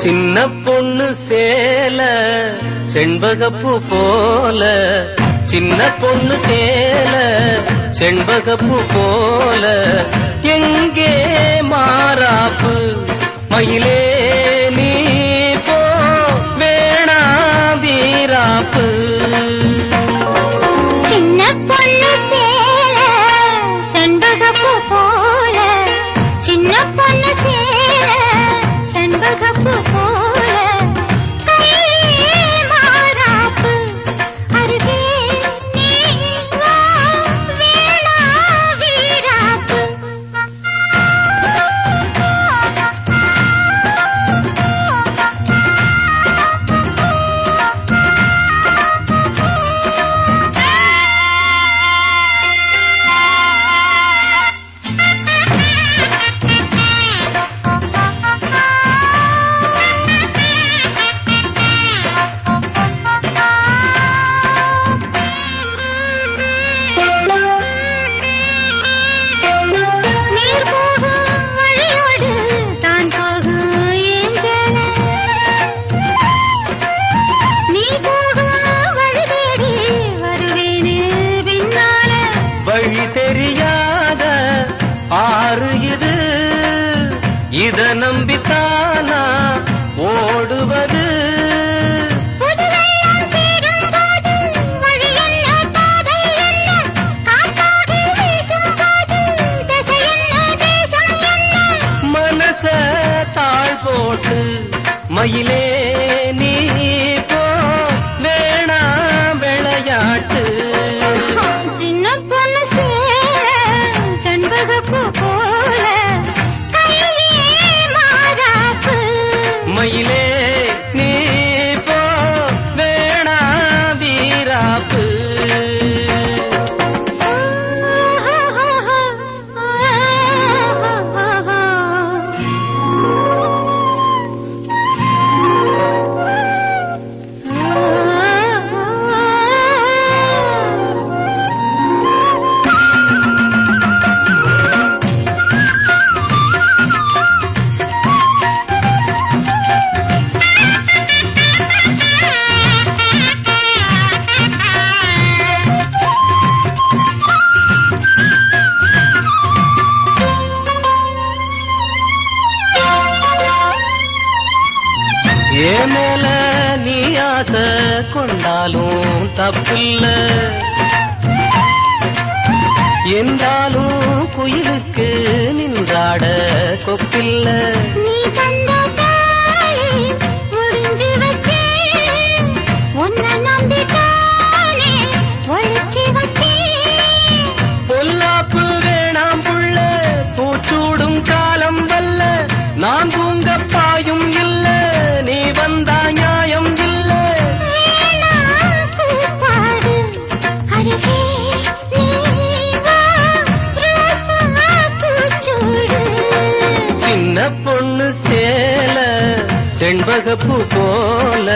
சின்ன பொண்ணு சேல செண்பகப்பூ போல, சின்ன பொண்ணு சேல செண்பகப்பூ போல, எங்கே மாறாப்பு மயிலே நீ போ வேணா வீராப்பு. சின்ன பொண்ணு சேல செண்பகப்பூ போல, சின்ன பொண்ணு சேல செண்பகப்பூ போல, கையே மாறாப்பு அருகே நீ வா வேணா வீராப்பு. வழி தெரியாத ஆறு இது, இத நம்பித்தானா ஓடுவது. மனச தாழ் போட்டு மயிலே நீ போ வேணா விளையாட்டு. சின்ன பொண்ணு சேல செண்பகப்பூ போல, கையே மாறாப்பு மயிலே நீ போ வேணா வீராப்பு. ஏன் மேல நீ ஆசை கொண்டாலும் தப்பில்ல, என்றாலும் குயிலுக்கு நின்றாட கொப்பில்ல. நீ கண்ட தாலி முடிஞ்சு வச்சேன், உன்னை நம்பித்தானே ஒழிச்சு வச்சேன். பொல்லாப்பு வேணாம் புள்ள, பூச்சூடும் காலம் வல்ல, நான் தூங்க பாயும் இல்ல, நீ வந்தா நியாயம் இல்ல. வேணா கூப்பாடு அருகே நீ வா ரோசா பூச்சூடு. சின்ன பொண்ணு சேல செண்பகப்பூ போல,